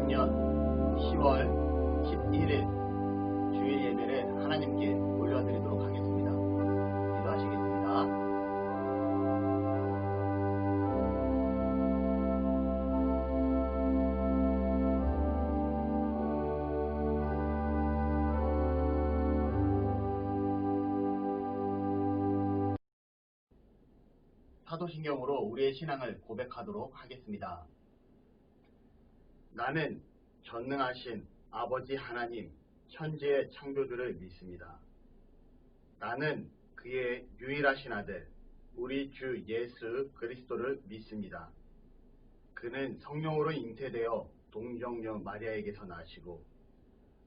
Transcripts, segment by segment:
2020년 10월 11일 주일 예배를 하나님께 올려드리도록 하겠습니다. 기도하시겠습니다. 사도신경으로 우리의 신앙을 고백하도록 하겠습니다. 나는 전능하신 아버지 하나님 천지의 창조주를 믿습니다. 나는 그의 유일하신 아들 우리 주 예수 그리스도를 믿습니다. 그는 성령으로 잉태되어 동정녀 마리아에게서 나시고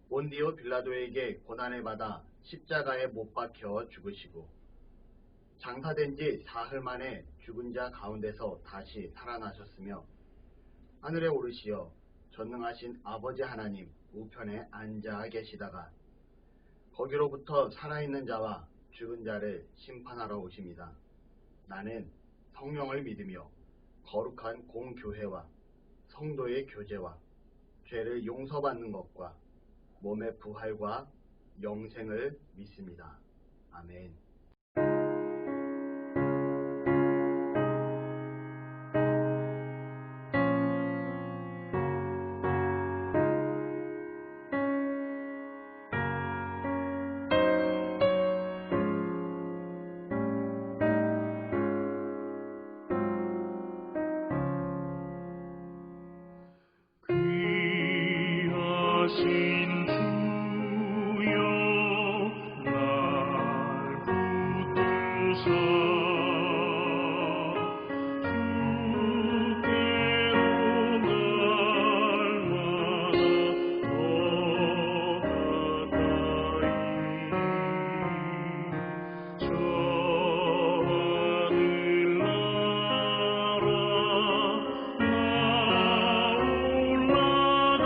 본디오 빌라도에게 고난을 받아 십자가에 못 박혀 죽으시고 장사된 지 사흘 만에 죽은 자 가운데서 다시 살아나셨으며 하늘에 오르시어 전능하신 아버지 하나님 우편에 앉아 계시다가 거기로부터 살아있는 자와 죽은 자를 심판하러 오십니다. 나는 성령을 믿으며 거룩한 공교회와 성도의 교제와 죄를 용서받는 것과 몸의 부활과 영생을 믿습니다. 아멘. 귀하신 주여 날 붙드사 주께로 날마다 더 가까이 저 하늘나라 나 올라가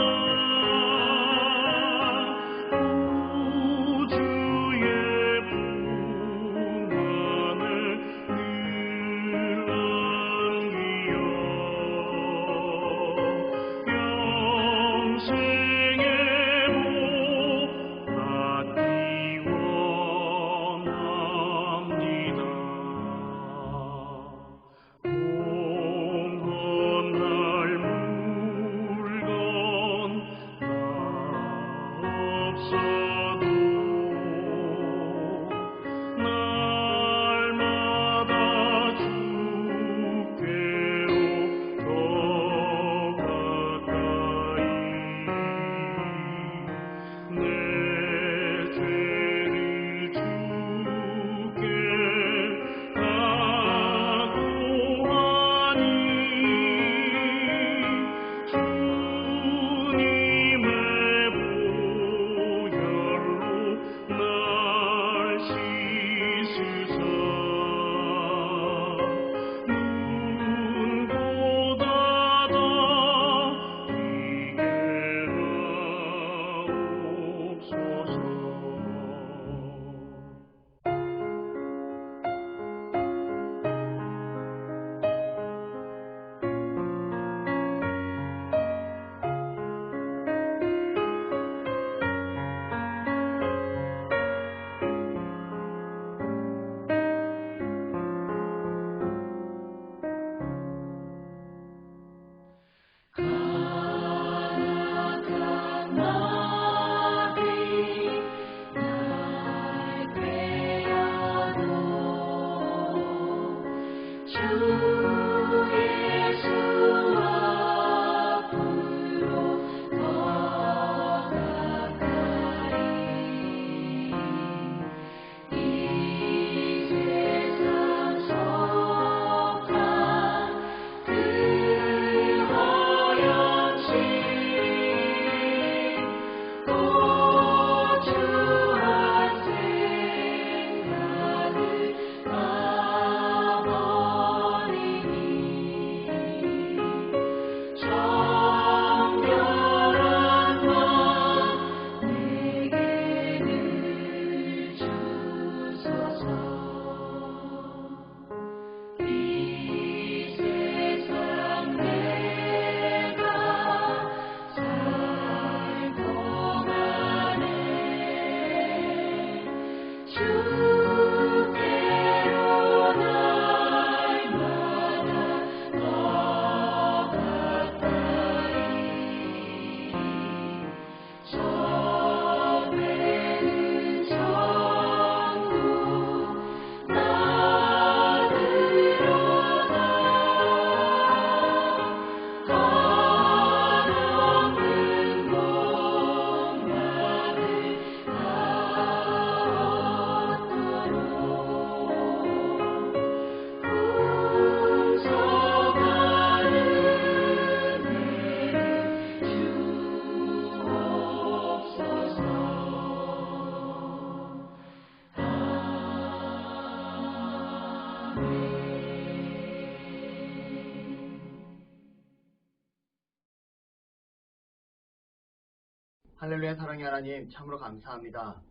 할렐루야. 사랑의 하나님, 참으로 감사합니다.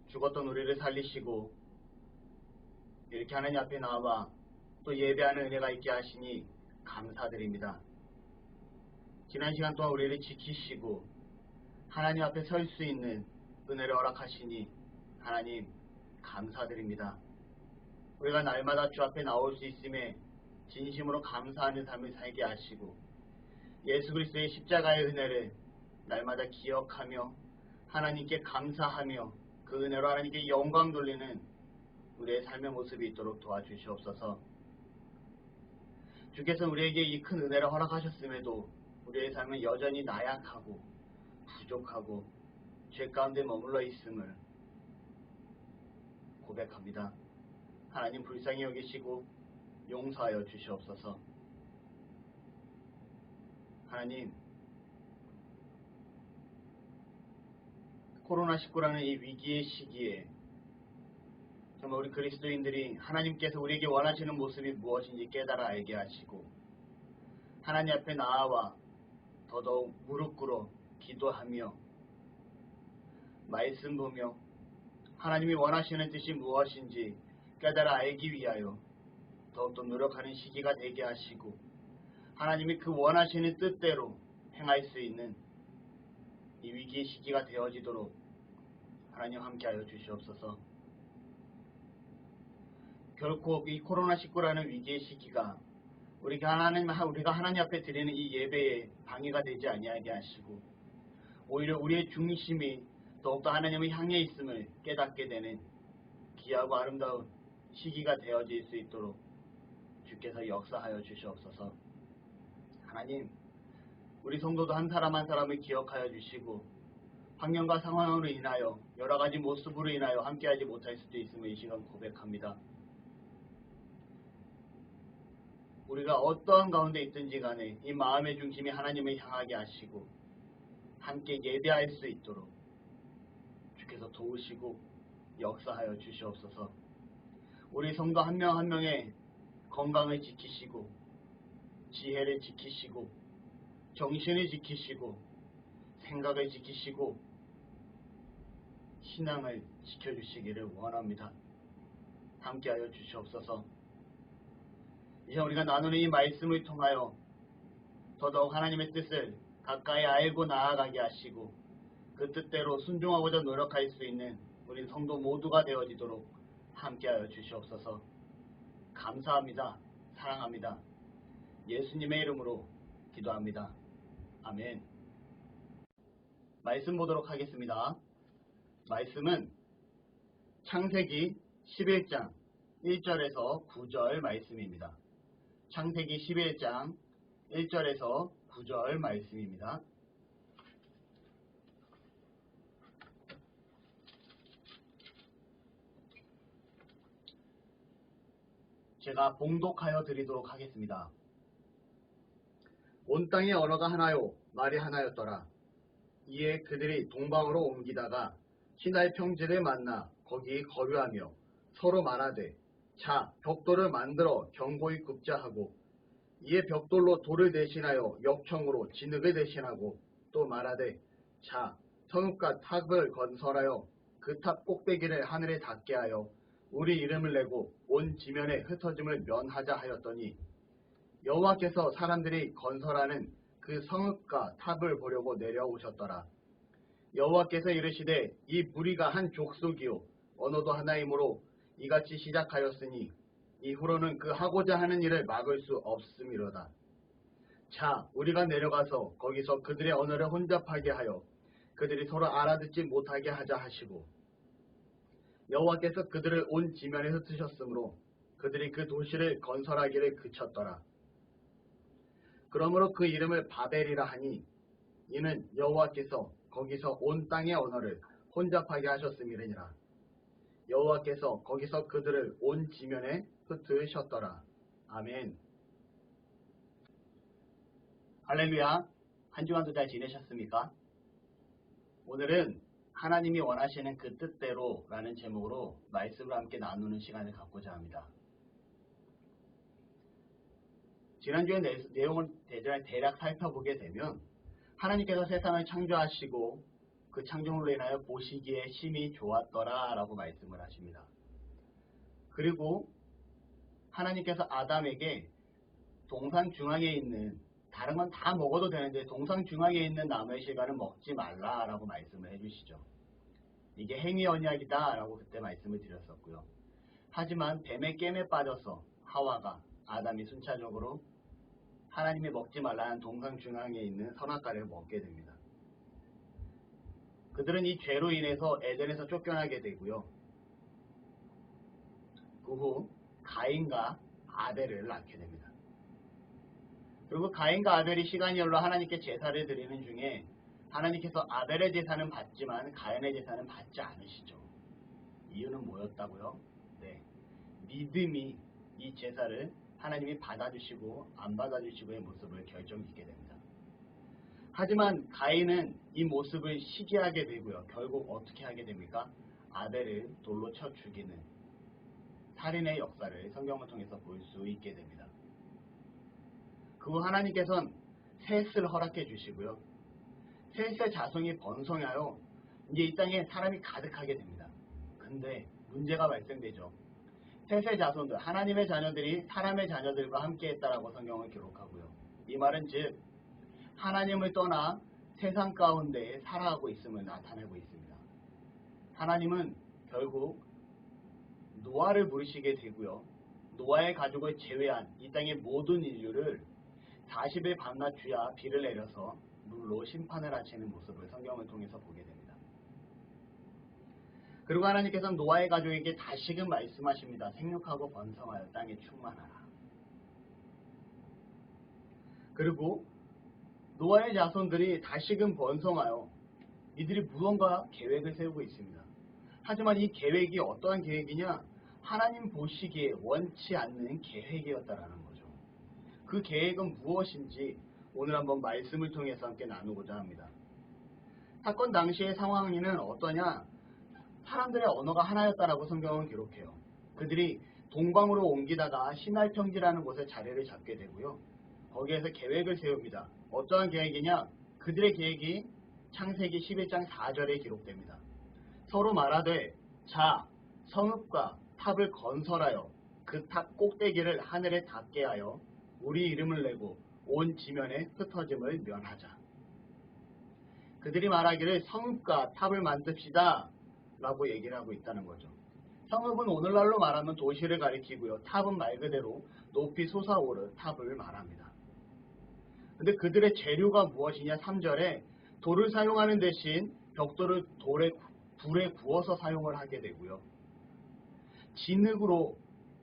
죽었던 우리를 살리시고 이렇게 하나님 앞에 나와 또 예배하는 은혜가 있게 하시니 감사드립니다. 지난 시간 동안 우리를 지키시고 하나님 앞에 설 수 있는 은혜를 허락하시니 하나님 감사드립니다. 우리가 날마다 주 앞에 나올 수 있음에 진심으로 감사하는 삶을 살게 하시고 예수 그리스도의 십자가의 은혜를 날마다 기억하며 하나님께 감사하며 그 은혜로 하나님께 영광 돌리는 우리의 삶의 모습이 있도록 도와주시옵소서. 주께서 우리에게 이 큰 은혜를 허락하셨음에도 우리의 삶은 여전히 나약하고 부족하고 죄 가운데 머물러 있음을 고백합니다. 하나님 불쌍히 여기시고 용서하여 주시옵소서. 하나님, 코로나19라는 이 위기의 시기에 정말 우리 그리스도인들이 하나님께서 우리에게 원하시는 모습이 무엇인지 깨달아 알게 하시고 하나님 앞에 나아와 더더욱 무릎 꿇어 기도하며 말씀 보며 하나님이 원하시는 뜻이 무엇인지 깨달아 알기 위하여 더욱더 노력하는 시기가 되게 하시고 하나님이 그 원하시는 뜻대로 행할 수 있는 이 위기의 시기가 되어지도록 하나님 함께하여 주시옵소서. 결코 이 코로나19라는 위기의 시기가 우리가 하나님 앞에 드리는 이 예배에 방해가 되지 아니하게 하시고 오히려 우리의 중심이 더욱더 하나님을 향해 있음을 깨닫게 되는 귀하고 아름다운 시기가 되어질 수 있도록 주께서 역사하여 주시옵소서. 하나님, 우리 성도도 한 사람 한 사람을 기억하여 주시고 환경과 상황으로 인하여 여러 가지 모습으로 인하여 함께하지 못할 수도 있음을 이 시간 고백합니다. 우리가 어떠한 가운데 있든지 간에 이 마음의 중심이 하나님을 향하게 하시고 함께 예배할 수 있도록 주께서 도우시고 역사하여 주시옵소서. 우리 성도 한 명 한 명의 건강을 지키시고 지혜를 지키시고 정신을 지키시고 생각을 지키시고 신앙을 지켜주시기를 원합니다. 함께하여 주시옵소서. 이제 우리가 나누는 이 말씀을 통하여 더더욱 하나님의 뜻을 가까이 알고 나아가게 하시고 그 뜻대로 순종하고자 노력할 수 있는 우리 성도 모두가 되어지도록 함께하여 주시옵소서. 감사합니다. 사랑합니다. 예수님의 이름으로 기도합니다. 아멘. 말씀 보도록 하겠습니다. 말씀은 창세기 11장 1절에서 9절 말씀입니다. 창세기 11장 1절에서 9절 말씀입니다. 제가 봉독하여 드리도록 하겠습니다. 온 땅의 언어가 하나요 말이 하나였더라. 이에 그들이 동방으로 옮기다가 시나이 평지를 만나 거기 거류하며 서로 말하되 자 벽돌을 만들어 견고히 굽자 하고 이에 벽돌로 돌을 대신하여 역청으로 진흙을 대신하고 또 말하되 자 성읍과 탑을 건설하여 그 탑 꼭대기를 하늘에 닿게 하여 우리 이름을 내고 온 지면에 흩어짐을 면하자 하였더니 여호와께서 사람들이 건설하는 그 성읍과 탑을 보려고 내려오셨더라. 여호와께서 이르시되 이 무리가 한 족속이요 언어도 하나이므로 이같이 시작하였으니 이후로는 그 하고자 하는 일을 막을 수 없음이로다. 자 우리가 내려가서 거기서 그들의 언어를 혼잡하게 하여 그들이 서로 알아듣지 못하게 하자 하시고 여호와께서 그들을 온 지면에 흩으셨으므로 그들이 그 도시를 건설하기를 그쳤더라. 그러므로 그 이름을 바벨이라 하니 이는 여호와께서 거기서 온 땅의 언어를 혼잡하게 하셨음이니라. 여호와께서 거기서 그들을 온 지면에 흩으셨더라. 아멘. 할렐루야. 한 주간도 잘 지내셨습니까? 오늘은 하나님이 원하시는 그 뜻대로 라는 제목으로 말씀을 함께 나누는 시간을 갖고자 합니다. 지난주에 내용을 대략 살펴보게 되면 하나님께서 세상을 창조하시고 그 창조물로 인하여 보시기에 심히 좋았더라 라고 말씀을 하십니다. 그리고 하나님께서 아담에게 동산 중앙에 있는, 다른 건 다 먹어도 되는데 동산 중앙에 있는 나무의 실과는 먹지 말라라고 말씀을 해주시죠. 이게 행위 언약이다 라고 그때 말씀을 드렸었고요. 하지만 뱀의 깸에 빠져서 하와가, 아담이 순차적으로 하나님이 먹지 말라는 동산 중앙에 있는 선악과를 먹게 됩니다. 그들은 이 죄로 인해서 에덴에서 쫓겨나게 되고요. 그 후 가인과 아벨을 낳게 됩니다. 그리고 가인과 아벨이 시간이 흘러 하나님께 제사를 드리는 중에 하나님께서 아벨의 제사는 받지만 가인의 제사는 받지 않으시죠. 이유는 뭐였다고요? 네, 믿음이 이 제사를 하나님이 받아주시고 안 받아주시고의 모습을 결정짓게 됩니다. 하지만 가인은 이 모습을 시기하게 되고요. 결국 어떻게 하게 됩니까? 아벨을 돌로 쳐 죽이는 살인의 역사를 성경을 통해서 볼 수 있게 됩니다. 그 후 하나님께서는 셋을 허락해 주시고요. 셋의 자손이 번성하여 이제 이 땅에 사람이 가득하게 됩니다. 근데 문제가 발생되죠. 셋의 자손들, 하나님의 자녀들이 사람의 자녀들과 함께 했다라고 성경을 기록하고요. 이 말은 즉 하나님을 떠나 세상 가운데 살아가고 있음을 나타내고 있습니다. 하나님은 결국 노아를 부르시게 되고요. 노아의 가족을 제외한 이 땅의 모든 인류를 40일 밤낮 주야 비를 내려서 물로 심판을 하시는 모습을 성경을 통해서 보게 됩니다. 그리고 하나님께서는 노아의 가족에게 다시금 말씀하십니다. 생육하고 번성하여 땅에 충만하라. 그리고 노아의 자손들이 다시금 번성하여 이들이 무언가 계획을 세우고 있습니다. 하지만 이 계획이 어떠한 계획이냐? 하나님 보시기에 원치 않는 계획이었다라는 거죠. 그 계획은 무엇인지 오늘 한번 말씀을 통해서 함께 나누고자 합니다. 사건 당시의 상황은 어떠냐? 사람들의 언어가 하나였다라고 성경은 기록해요. 그들이 동방으로 옮기다가 시날 평지라는 곳에 자리를 잡게 되고요. 거기에서 계획을 세웁니다. 어떠한 계획이냐? 그들의 계획이 창세기 11장 4절에 기록됩니다. 서로 말하되 자 성읍과 탑을 건설하여 그 탑 꼭대기를 하늘에 닿게 하여 우리 이름을 내고 온 지면에 흩어짐을 면하자. 그들이 말하기를 성읍과 탑을 만듭시다 라고 얘기를 하고 있다는 거죠. 성읍은 오늘날로 말하면 도시를 가리키고요. 탑은 말 그대로 높이 솟아오른 탑을 말합니다. 근데 그들의 재료가 무엇이냐? 3절에 돌을 사용하는 대신 벽돌을 불에 구워서 사용을 하게 되고요. 진흙으로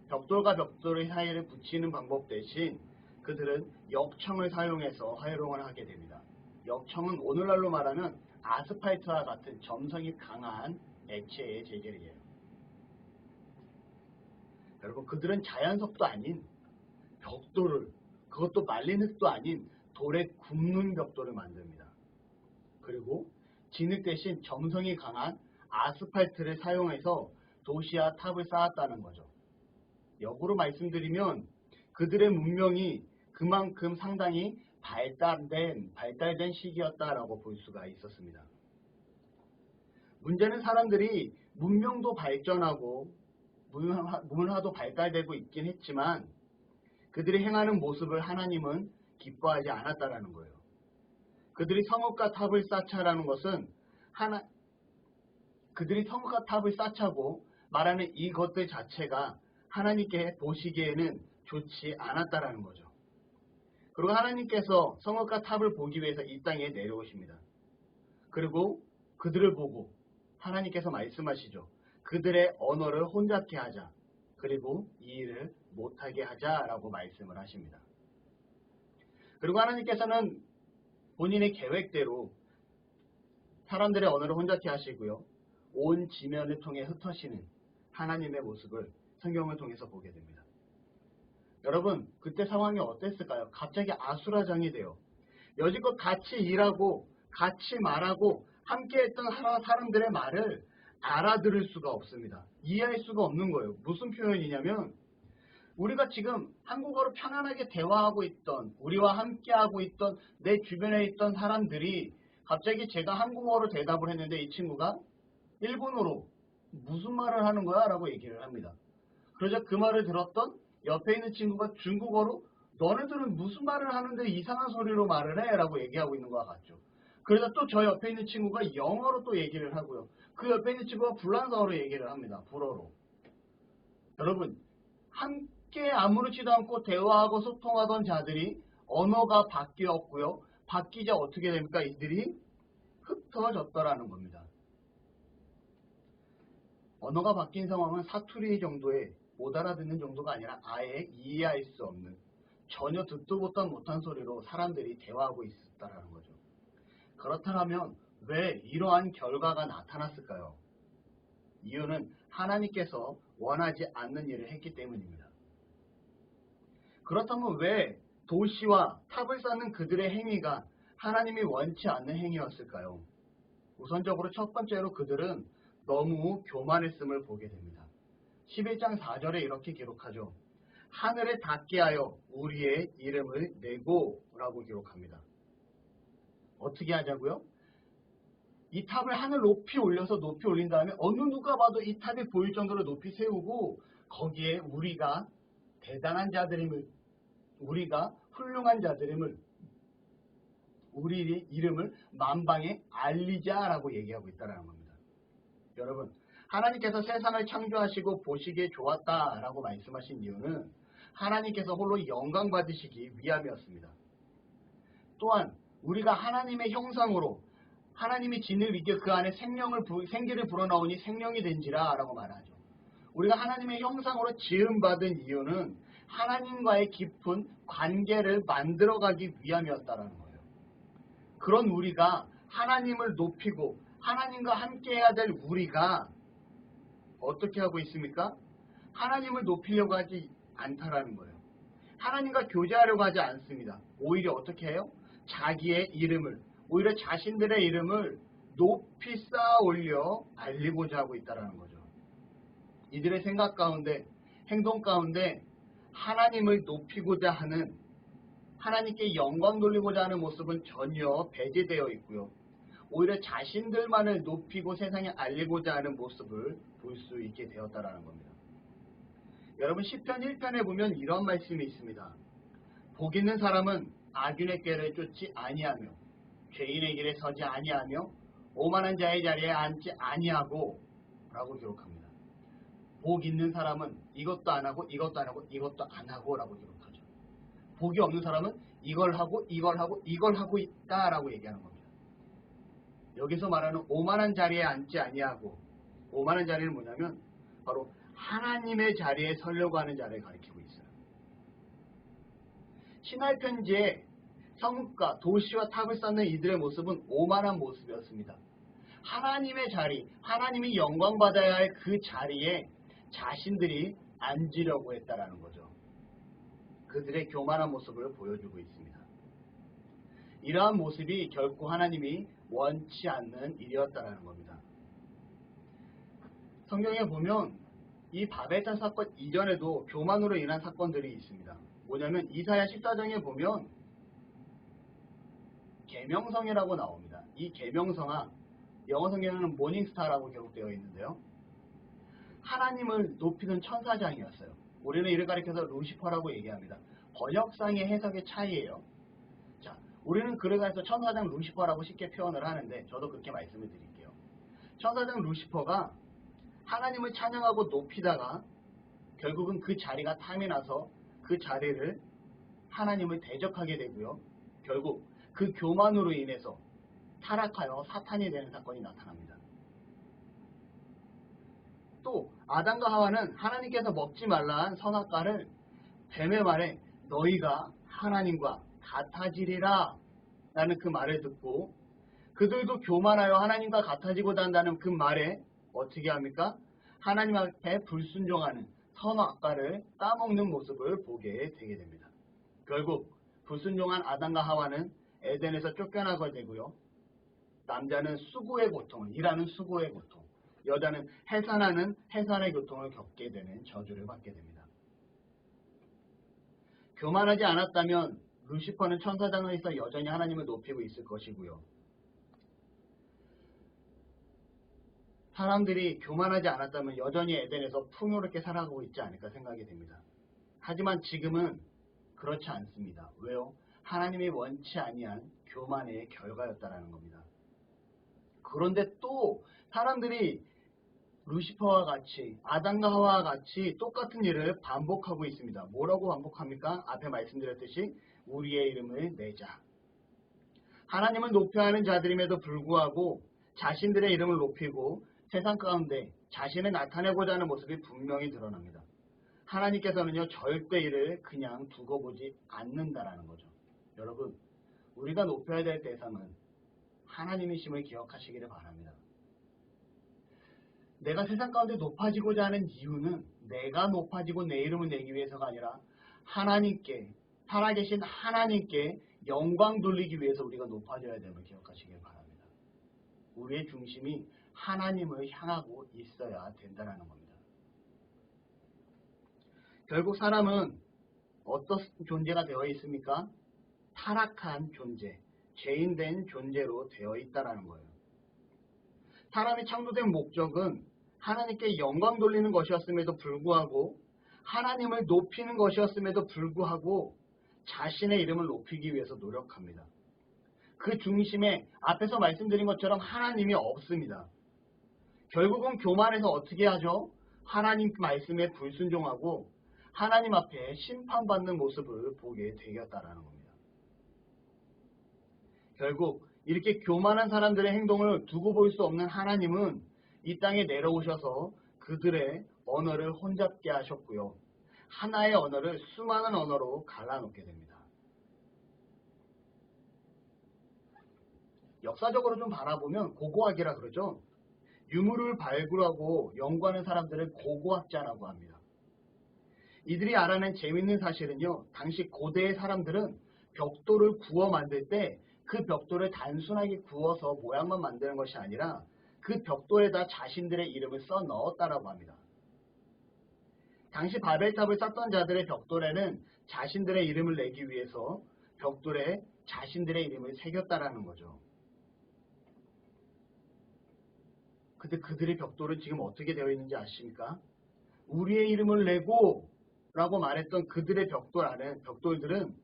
벽돌과 벽돌의 사이를 붙이는 방법 대신 그들은 역청을 사용해서 활용을 하게 됩니다. 역청은 오늘날로 말하면 아스팔트와 같은 점성이 강한 액체의 재질이에요. 여러분, 그들은 자연석도 아닌 벽돌을, 그것도 말린 흙도 아닌 돌에 굽는 벽돌을 만듭니다. 그리고 진흙 대신 점성이 강한 아스팔트를 사용해서 도시와 탑을 쌓았다는 거죠. 역으로 말씀드리면 그들의 문명이 그만큼 상당히 발달된 시기였다라고 볼 수가 있었습니다. 문제는 사람들이 문명도 발전하고 문화도 발달되고 있긴 했지만 그들이 행하는 모습을 하나님은 기뻐하지 않았다라는 거예요. 그들이 성읍과 탑을 쌓자라는 것은 그들이 성읍과 탑을 쌓자고 말하는 이것들 자체가 하나님께 보시기에는 좋지 않았다라는 거죠. 그리고 하나님께서 성읍과 탑을 보기 위해서 이 땅에 내려오십니다. 그리고 그들을 보고 하나님께서 말씀하시죠. 그들의 언어를 혼잡케 하자. 그리고 이 일을 못하게 하자라고 말씀을 하십니다. 그리고 하나님께서는 본인의 계획대로 사람들의 언어를 혼잡케 하시고요. 온 지면을 통해 흩어지는 하나님의 모습을 성경을 통해서 보게 됩니다. 여러분, 그때 상황이 어땠을까요? 갑자기 아수라장이 돼요. 여지껏 같이 일하고 같이 말하고 함께했던 사람들의 말을 알아들을 수가 없습니다. 이해할 수가 없는 거예요. 무슨 표현이냐면 우리가 지금 한국어로 편안하게 대화하고 있던, 우리와 함께하고 있던 내 주변에 있던 사람들이 갑자기 제가 한국어로 대답을 했는데 이 친구가 일본어로 무슨 말을 하는 거야? 라고 얘기를 합니다. 그러자 그 말을 들었던 옆에 있는 친구가 중국어로 너네들은 무슨 말을 하는데 이상한 소리로 말을 해? 라고 얘기하고 있는 것과 같죠. 그러자 또 저 옆에 있는 친구가 영어로 또 얘기를 하고요. 그 옆에 있는 친구가 불란서어로 얘기를 합니다. 불어로. 여러분, 함께 아무렇지도 않고 대화하고 소통하던 자들이 언어가 바뀌었고요. 바뀌자 어떻게 됩니까? 이들이 흩어졌더라는 겁니다. 언어가 바뀐 상황은 사투리 정도의 못 알아듣는 정도가 아니라 아예 이해할 수 없는 전혀 듣도 못한 소리로 사람들이 대화하고 있었다라는 거죠. 그렇다면 왜 이러한 결과가 나타났을까요? 이유는 하나님께서 원하지 않는 일을 했기 때문입니다. 그렇다면 왜 도시와 탑을 쌓는 그들의 행위가 하나님이 원치 않는 행위였을까요? 우선적으로 첫 번째로 그들은 너무 교만했음을 보게 됩니다. 11장 4절에 이렇게 기록하죠. 하늘에 닿게 하여 우리의 이름을 내고 라고 기록합니다. 어떻게 하자고요? 이 탑을 하늘 높이 올려서 높이 올린 다음에 어느 누가 봐도 이 탑이 보일 정도로 높이 세우고 거기에 우리가 대단한 자들임을, 우리가 훌륭한 자들임을, 우리의 이름을 만방에 알리자라고 얘기하고 있다는 겁니다. 여러분, 하나님께서 세상을 창조하시고 보시기에 좋았다라고 말씀하신 이유는 하나님께서 홀로 영광 받으시기 위함이었습니다. 또한 우리가 하나님의 형상으로 하나님이 진을 이겨 그 안에 생기를 불어넣으니 생명이 된지라 라고 말하죠. 우리가 하나님의 형상으로 지음받은 이유는 하나님과의 깊은 관계를 만들어가기 위함이었다라는 거예요. 그런 우리가 하나님을 높이고 하나님과 함께해야 될 우리가 어떻게 하고 있습니까? 하나님을 높이려고 하지 않다라는 거예요. 하나님과 교제하려고 하지 않습니다. 오히려 어떻게 해요? 자기의 이름을, 오히려 자신들의 이름을 높이 쌓아 올려 알리고자 하고 있다는 거죠. 이들의 생각 가운데, 행동 가운데 하나님을 높이고자 하는, 하나님께 영광 돌리고자 하는 모습은 전혀 배제되어 있고요. 오히려 자신들만을 높이고 세상에 알리고자 하는 모습을 볼 수 있게 되었다는 겁니다. 여러분, 시편 1편에 보면 이런 말씀이 있습니다. 복 있는 사람은 악인의 꾀를 쫓지 아니하며 죄인의 길에 서지 아니하며 오만한 자의 자리에 앉지 아니하고 라고 기록합니다. 복 있는 사람은 이것도 안 하고 이것도 안 하고 이것도 안 하고 라고 기록하죠. 복이 없는 사람은 이걸 하고 이걸 하고 이걸 하고 있다라고 얘기하는 겁니다. 여기서 말하는 오만한 자리에 앉지 아니하고, 오만한 자리는 뭐냐면 바로 하나님의 자리에 서려고 하는 자를 가리키고 있어요. 신화의 편지에 성읍과 도시와 탑을 쌓는 이들의 모습은 오만한 모습이었습니다. 하나님의 자리, 하나님이 영광 받아야 할 그 자리에 자신들이 앉으려고 했다라는 거죠. 그들의 교만한 모습을 보여주고 있습니다. 이러한 모습이 결코 하나님이 원치 않는 일이었다라는 겁니다. 성경에 보면 이 바벨탑 사건 이전에도 교만으로 인한 사건들이 있습니다. 뭐냐면 이사야 14장에 보면 계명성이라고 나옵니다. 이 계명성아, 영어 성경에는 모닝스타라고 기록되어 있는데요. 하나님을 높이는 천사장이었어요. 우리는 이를 가리켜서 루시퍼라고 얘기합니다. 번역상의 해석의 차이예요. 자, 우리는 그래서 천사장 루시퍼라고 쉽게 표현을 하는데 저도 그렇게 말씀을 드릴게요. 천사장 루시퍼가 하나님을 찬양하고 높이다가 결국은 그 자리가 탐이 나서 그 자리를 하나님을 대적하게 되고요. 결국 그 교만으로 인해서 타락하여 사탄이 되는 사건이 나타납니다. 또 아담과 하와는 하나님께서 먹지 말라 한 선악과를 뱀의 말에 너희가 하나님과 같아지리라 라는 그 말을 듣고 그들도 교만하여 하나님과 같아지고자 한다는 그 말에 어떻게 합니까? 하나님 앞에 불순종하는 선악과를 따먹는 모습을 보게 되게 됩니다. 결국 불순종한 아담과 하와는 에덴에서 쫓겨나게 되고요. 남자는 수고의 고통을, 일하는 수고의 고통, 여자는 해산하는 해산의 고통을 겪게 되는 저주를 받게 됩니다. 교만하지 않았다면 루시퍼는 천사장에서 여전히 하나님을 높이고 있을 것이고요. 사람들이 교만하지 않았다면 여전히 에덴에서 풍요롭게 살아가고 있지 않을까 생각이 됩니다. 하지만 지금은 그렇지 않습니다. 왜요? 하나님이 원치 아니한 교만의 결과였다라는 겁니다. 그런데 또 사람들이 루시퍼와 같이 아담과 하와와 같이 똑같은 일을 반복하고 있습니다. 뭐라고 반복합니까? 앞에 말씀드렸듯이 우리의 이름을 내자. 하나님을 높여야 하는 자들임에도 불구하고 자신들의 이름을 높이고 세상 가운데 자신을 나타내고자 하는 모습이 분명히 드러납니다. 하나님께서는요, 절대 이를 그냥 두고 보지 않는다라는 거죠. 여러분, 우리가 높여야 될 대상은 하나님이심을 기억하시기를 바랍니다. 내가 세상 가운데 높아지고자 하는 이유는 내가 높아지고 내 이름을 내기 위해서가 아니라 하나님께, 살아계신 하나님께 영광 돌리기 위해서 우리가 높아져야 됨을 기억하시길 바랍니다. 우리의 중심이 하나님을 향하고 있어야 된다는 겁니다. 결국 사람은 어떤 존재가 되어 있습니까? 타락한 존재, 죄인된 존재로 되어 있다는 거예요. 사람이 창조된 목적은 하나님께 영광 돌리는 것이었음에도 불구하고 하나님을 높이는 것이었음에도 불구하고 자신의 이름을 높이기 위해서 노력합니다. 그 중심에 앞에서 말씀드린 것처럼 하나님이 없습니다. 결국은 교만해서 어떻게 하죠? 하나님 말씀에 불순종하고 하나님 앞에 심판받는 모습을 보게 되었다라는 겁니다. 결국 이렇게 교만한 사람들의 행동을 두고 볼 수 없는 하나님은 이 땅에 내려오셔서 그들의 언어를 혼잡게 하셨고요. 하나의 언어를 수많은 언어로 갈라놓게 됩니다. 역사적으로 좀 바라보면 고고학이라 그러죠. 유물을 발굴하고 연구하는 사람들을 고고학자라고 합니다. 이들이 알아낸 재밌는 사실은요. 당시 고대의 사람들은 벽돌을 구워 만들 때 그 벽돌을 단순하게 구워서 모양만 만드는 것이 아니라 그 벽돌에다 자신들의 이름을 써 넣었다라고 합니다. 당시 바벨탑을 쌓던 자들의 벽돌에는 자신들의 이름을 내기 위해서 벽돌에 자신들의 이름을 새겼다라는 거죠. 근데 그들의 벽돌은 지금 어떻게 되어 있는지 아십니까? 우리의 이름을 내고 라고 말했던 그들의 벽돌들은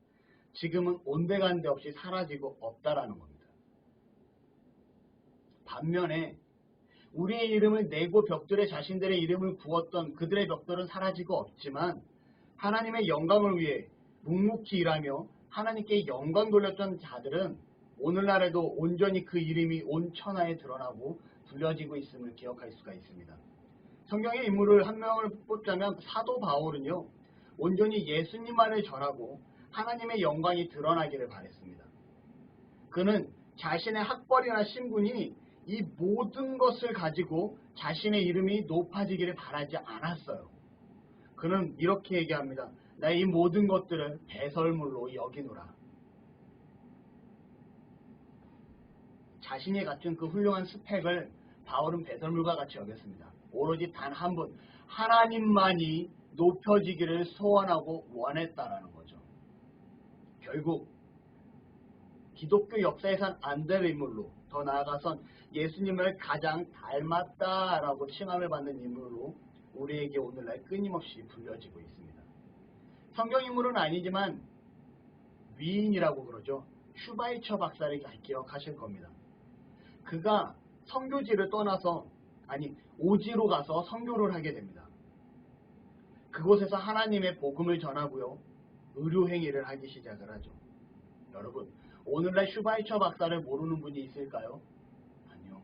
지금은 온데간데 없이 사라지고 없다라는 겁니다. 반면에 우리의 이름을 내고 벽돌에 자신들의 이름을 구웠던 그들의 벽돌은 사라지고 없지만 하나님의 영광을 위해 묵묵히 일하며 하나님께 영광 돌렸던 자들은 오늘날에도 온전히 그 이름이 온 천하에 드러나고 불려지고 있음을 기억할 수가 있습니다. 성경의 인물을 한 명을 뽑자면 사도 바울은요. 온전히 예수님만을 전하고 하나님의 영광이 드러나기를 바랬습니다. 그는 자신의 학벌이나 신분이 이 모든 것을 가지고 자신의 이름이 높아지기를 바라지 않았어요. 그는 이렇게 얘기합니다. 나 이 모든 것들을 배설물로 여기노라. 자신이 갖춘 그 훌륭한 스펙을 바울은 배설물과 같이 여겼습니다. 오로지 단 한 분, 하나님만이 높여지기를 소원하고 원했다라는 거죠. 결국 기독교 역사에선 안 될 인물로, 더 나아가선 예수님을 가장 닮았다라고 칭함을 받는 인물로 우리에게 오늘날 끊임없이 불려지고 있습니다. 성경 인물은 아니지만 위인이라고 그러죠. 슈바이처 박사를 기억하실 겁니다. 그가 선교지를 떠나서 오지로 가서 선교를 하게 됩니다. 그곳에서 하나님의 복음을 전하고요. 의료행위를 하기 시작을 하죠. 여러분, 오늘날 슈바이처 박사를 모르는 분이 있을까요? 아니요.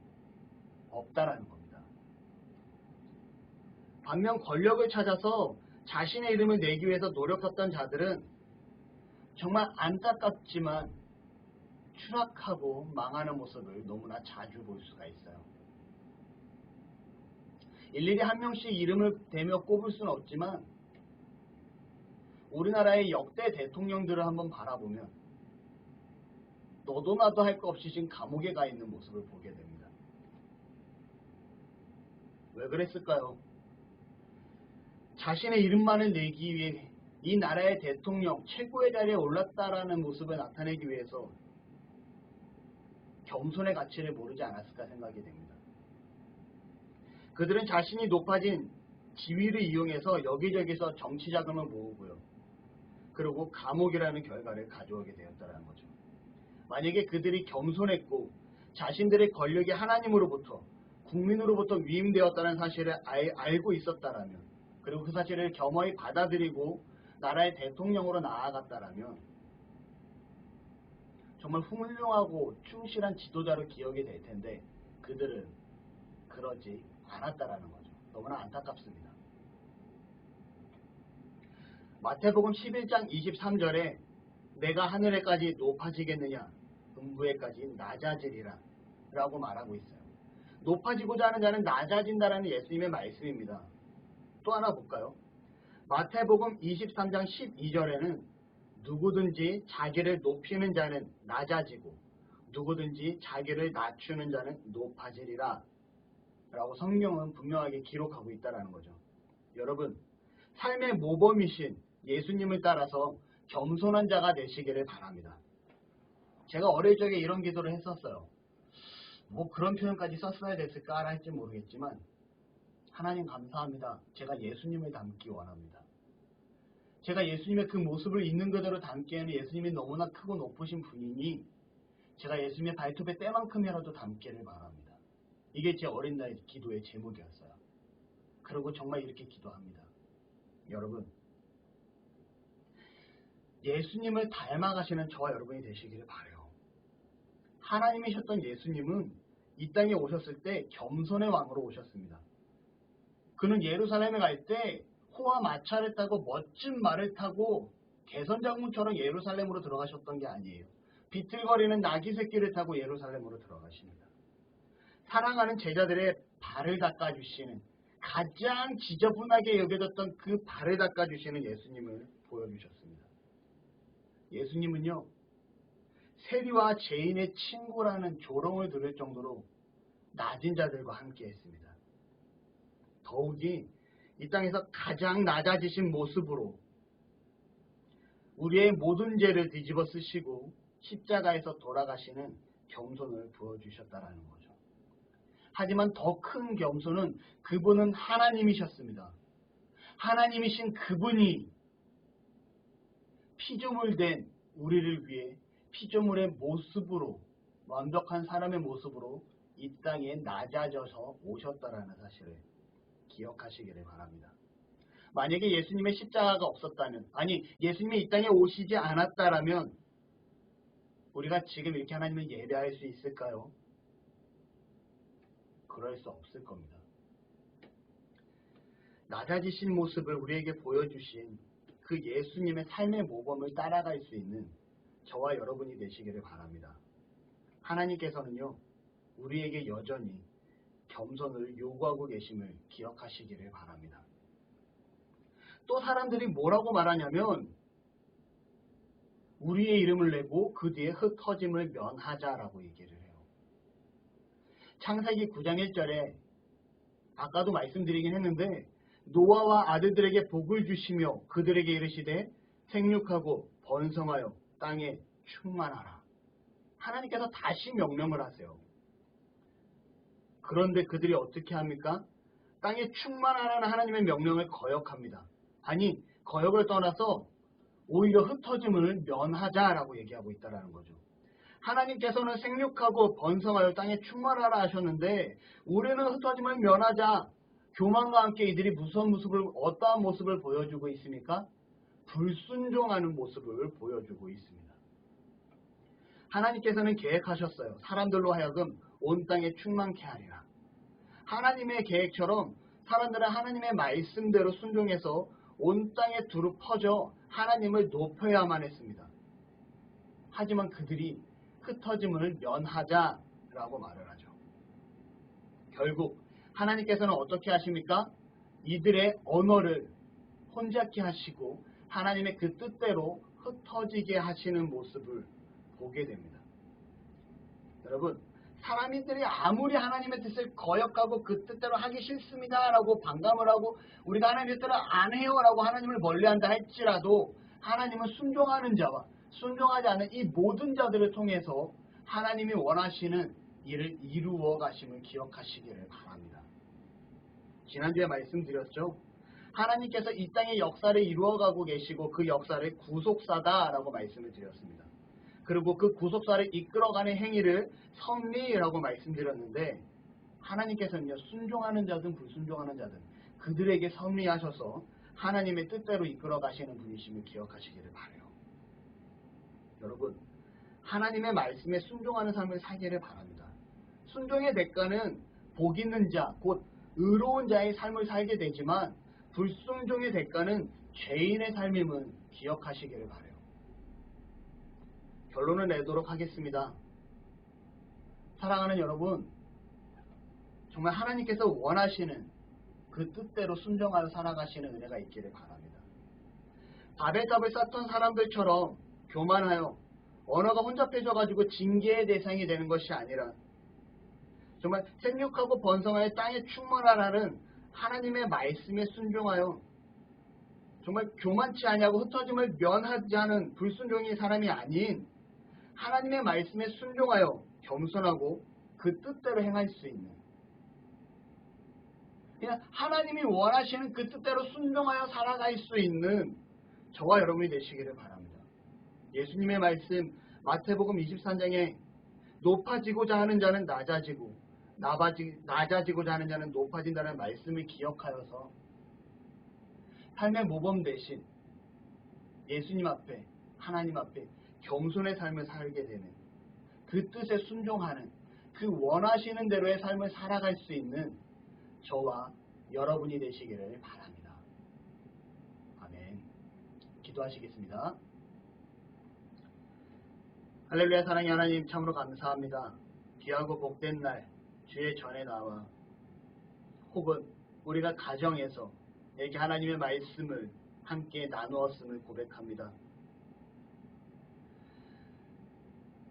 없다라는 겁니다. 반면 권력을 찾아서 자신의 이름을 내기 위해서 노력했던 자들은 정말 안타깝지만 추락하고 망하는 모습을 너무나 자주 볼 수가 있어요. 일일이 한 명씩 이름을 대며 꼽을 수는 없지만 우리나라의 역대 대통령들을 한번 바라보면 너도 나도 할 거 없이 지금 감옥에 가 있는 모습을 보게 됩니다. 왜 그랬을까요? 자신의 이름만을 내기 위해 이 나라의 대통령, 최고의 자리에 올랐다라는 모습을 나타내기 위해서 겸손의 가치를 모르지 않았을까 생각이 됩니다. 그들은 자신이 높아진 지위를 이용해서 여기저기서 정치 자금을 모으고요. 그리고 감옥이라는 결과를 가져오게 되었다는 거죠. 만약에 그들이 겸손했고 자신들의 권력이 하나님으로부터 국민으로부터 위임되었다는 사실을 알고 있었다라면, 그리고 그 사실을 겸허히 받아들이고 나라의 대통령으로 나아갔다라면 정말 훌륭하고 충실한 지도자로 기억이 될 텐데 그들은 그러지 않았다라는 거죠. 너무나 안타깝습니다. 마태복음 11장 23절에 내가 하늘에까지 높아지겠느냐 음부에까지 낮아지리라 라고 말하고 있어요. 높아지고자 하는 자는 낮아진다라는 예수님의 말씀입니다. 또 하나 볼까요? 마태복음 23장 12절에는 누구든지 자기를 높이는 자는 낮아지고 누구든지 자기를 낮추는 자는 높아지리라 라고 성경은 분명하게 기록하고 있다는 거죠. 여러분, 삶의 모범이신 예수님을 따라서 겸손한 자가 되시기를 바랍니다. 제가 어릴 적에 이런 기도를 했었어요. 뭐 그런 표현까지 썼어야 됐을까 할지 모르겠지만, 하나님 감사합니다. 제가 예수님을 닮기 원합니다. 제가 예수님의 그 모습을 있는 그대로 담기에는 예수님이 너무나 크고 높으신 분이니 제가 예수님의 발톱의 때만큼이라도 담기를 바랍니다. 이게 제 어린 날 기도의 제목이었어요. 그리고 정말 이렇게 기도합니다. 여러분, 예수님을 닮아가시는 저와 여러분이 되시기를 바라요. 하나님이셨던 예수님은 이 땅에 오셨을 때 겸손의 왕으로 오셨습니다. 그는 예루살렘에 갈 때 호와 마차를 타고 멋진 말을 타고 개선장군처럼 예루살렘으로 들어가셨던 게 아니에요. 비틀거리는 나귀 새끼를 타고 예루살렘으로 들어가십니다. 사랑하는 제자들의 발을 닦아주시는, 가장 지저분하게 여겨졌던 그 발을 닦아주시는 예수님을 보여주셨습니다. 예수님은요, 세리와 죄인의 친구라는 조롱을 들을 정도로 낮은 자들과 함께 했습니다. 더욱이 이 땅에서 가장 낮아지신 모습으로 우리의 모든 죄를 뒤집어 쓰시고 십자가에서 돌아가시는 겸손을 보여주셨다라는 거죠. 하지만 더 큰 겸손은 그분은 하나님이셨습니다. 하나님이신 그분이 피조물 된 우리를 위해 피조물의 모습으로, 완벽한 사람의 모습으로 이 땅에 낮아져서 오셨다라는 사실을 기억하시기를 바랍니다. 만약에 예수님의 십자가가 없었다면, 아니 예수님이 이 땅에 오시지 않았다라면 우리가 지금 이렇게 하나님을 예배할 수 있을까요? 그럴 수 없을 겁니다. 낮아지신 모습을 우리에게 보여주신 그 예수님의 삶의 모범을 따라갈 수 있는 저와 여러분이 되시기를 바랍니다. 하나님께서는요, 우리에게 여전히 겸손을 요구하고 계심을 기억하시기를 바랍니다. 또 사람들이 뭐라고 말하냐면 우리의 이름을 내고 그 뒤에 흩어짐을 면하자라고 얘기를 해요. 창세기 9장 1절에 아까도 말씀드리긴 했는데 노아와 아들들에게 복을 주시며 그들에게 이르시되 생육하고 번성하여 땅에 충만하라. 하나님께서 다시 명령을 하세요. 그런데 그들이 어떻게 합니까? 땅에 충만하라는 하나님의 명령을 거역합니다. 아니, 거역을 떠나서 오히려 흩어짐을 면하자라고 얘기하고 있다는 거죠. 하나님께서는 생육하고 번성하여 땅에 충만하라 하셨는데 우리는 흩어짐을 면하자. 교만과 함께 이들이 무슨 모습을, 어떠한 모습을 보여주고 있습니까? 불순종하는 모습을 보여주고 있습니다. 하나님께서는 계획하셨어요. 사람들로 하여금 온 땅에 충만케 하리라. 하나님의 계획처럼 사람들은 하나님의 말씀대로 순종해서 온 땅에 두루 퍼져 하나님을 높여야만 했습니다. 하지만 그들이 흩어짐을 면하자라고 말을 하죠. 결국 하나님께서는 어떻게 하십니까? 이들의 언어를 혼잡케 하시고 하나님의 그 뜻대로 흩어지게 하시는 모습을 보게 됩니다. 여러분, 사람들이 아무리 하나님의 뜻을 거역하고 그 뜻대로 하기 싫습니다 라고 반감을 하고 우리가 하나님의 뜻을 안 해요 라고 하나님을 멀리한다 할지라도 하나님은 순종하는 자와 순종하지 않는 이 모든 자들을 통해서 하나님이 원하시는 일을 이루어 가심을 기억하시기를 바랍니다. 지난주에 말씀드렸죠. 하나님께서 이 땅의 역사를 이루어가고 계시고 그 역사를 구속사다라고 말씀을 드렸습니다. 그리고 그 구속사를 이끌어가는 행위를 섭리라고 말씀드렸는데 하나님께서는요, 순종하는 자든 불순종하는 자든 그들에게 섭리하셔서 하나님의 뜻대로 이끌어 가시는 분이심을 기억하시기를 바라요. 여러분, 하나님의 말씀에 순종하는 삶을 살기를 바랍니다. 순종의 대가는 복 있는 자, 곧 의로운 자의 삶을 살게 되지만 불순종의 대가는 죄인의 삶임을 기억하시기를 바라요. 결론을 내도록 하겠습니다. 사랑하는 여러분, 정말 하나님께서 원하시는 그 뜻대로 순종하여 살아가시는 은혜가 있기를 바랍니다. 밥에 답을 쌓던 사람들처럼 교만하여 언어가 혼잡해져가지고 징계의 대상이 되는 것이 아니라 정말 생육하고 번성하여 땅에 충만하라는 하나님의 말씀에 순종하여 정말 교만치 아니하고 흩어짐을 면하지 않은 불순종의 사람이 아닌 하나님의 말씀에 순종하여 겸손하고 그 뜻대로 행할 수 있는 그냥 하나님이 원하시는 그 뜻대로 순종하여 살아갈 수 있는 저와 여러분이 되시기를 바랍니다. 예수님의 말씀 마태복음 23장에 높아지고자 하는 자는 낮아지고 낮아지고자 하는 자는 높아진다는 말씀을 기억하여서 삶의 모범 대신 예수님 앞에 하나님 앞에 겸손의 삶을 살게 되는 그 뜻에 순종하는 그 원하시는 대로의 삶을 살아갈 수 있는 저와 여러분이 되시기를 바랍니다. 아멘. 기도하시겠습니다. 할렐루야. 사랑의 하나님, 참으로 감사합니다. 귀하고 복된 날 주의 전에 나와 혹은 우리가 가정에서 이렇게 하나님의 말씀을 함께 나누었음을 고백합니다.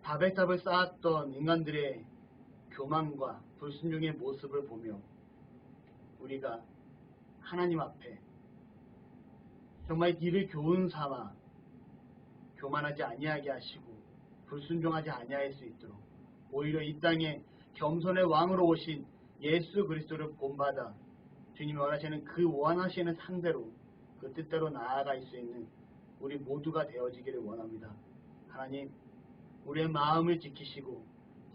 바벨탑을 쌓았던 인간들의 교만과 불순종의 모습을 보며 우리가 하나님 앞에 정말 이를 교훈 삼아 교만하지 아니하게 하시고 불순종하지 아니할 수 있도록 오히려 이 땅에 겸손의 왕으로 오신 예수 그리스도를 본받아 주님이 원하시는 그 원하시는 상대로 그 뜻대로 나아갈 수 있는 우리 모두가 되어지기를 원합니다. 하나님, 우리의 마음을 지키시고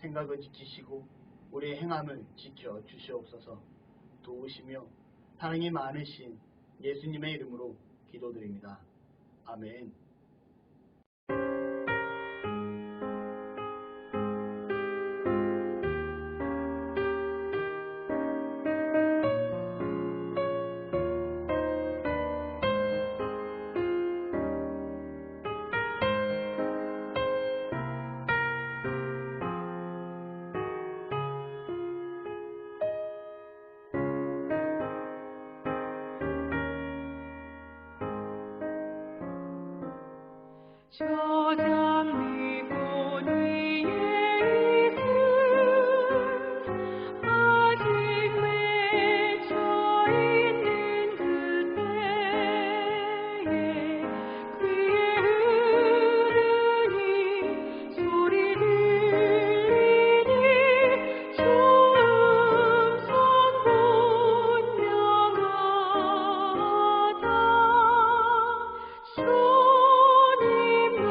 생각을 지키시고 우리의 행함을 지켜 주시옵소서. 도우시며 사랑이 많으신 예수님의 이름으로 기도드립니다. 아멘. 저장미꽃 위에 있음 아직 맺혀있는 그때에 귀에 흐르니 소리 들리니 좋은 성분 명하다. 주님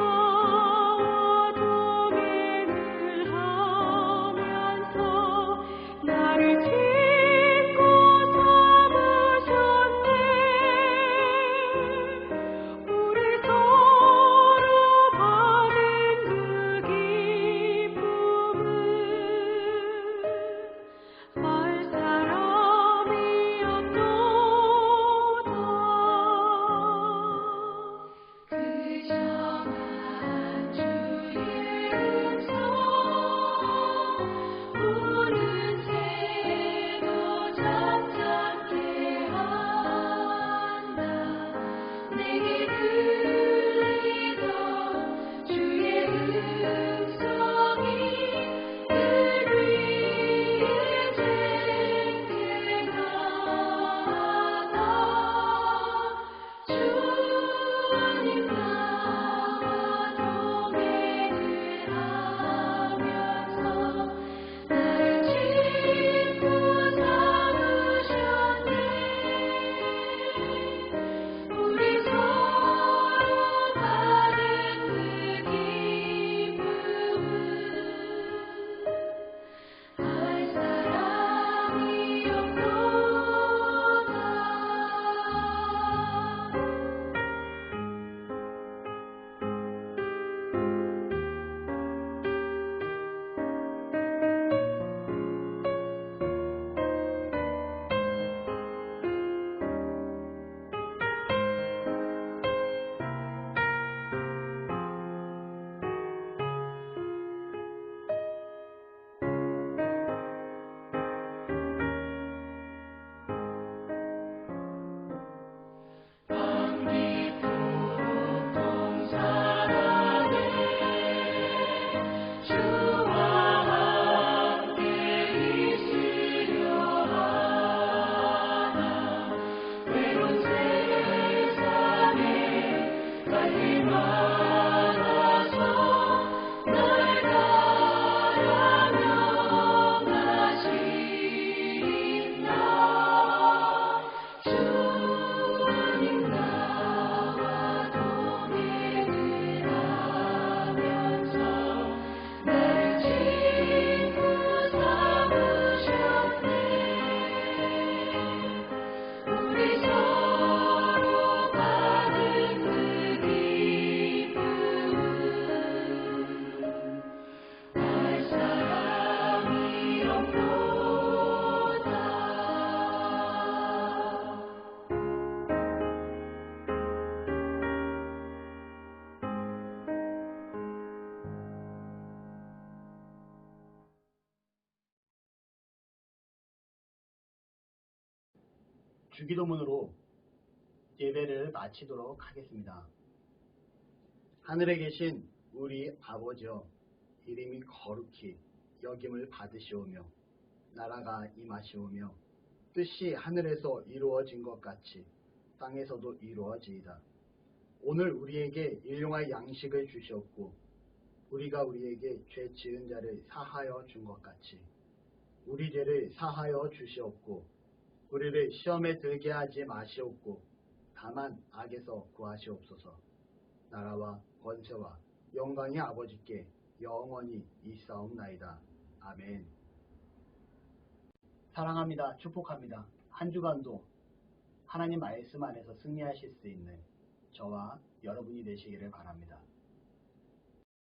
주기도문으로 예배를 마치도록 하겠습니다. 하늘에 계신 우리 아버지여, 이름이 거룩히 여김을 받으시오며 나라가 임하시오며 뜻이 하늘에서 이루어진 것 같이 땅에서도 이루어지이다. 오늘 우리에게 일용할 양식을 주시옵고 우리가 우리에게 죄 지은 자를 사하여 준 것 같이 우리 죄를 사하여 주시옵고 우리를 시험에 들게 하지 마시옵고 다만 악에서 구하시옵소서. 나라와 권세와 영광이 아버지께 영원히 있사옵나이다. 아멘. 사랑합니다. 축복합니다. 한 주간도 하나님 말씀 안에서 승리하실 수 있는 저와 여러분이 되시기를 바랍니다.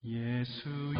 예수의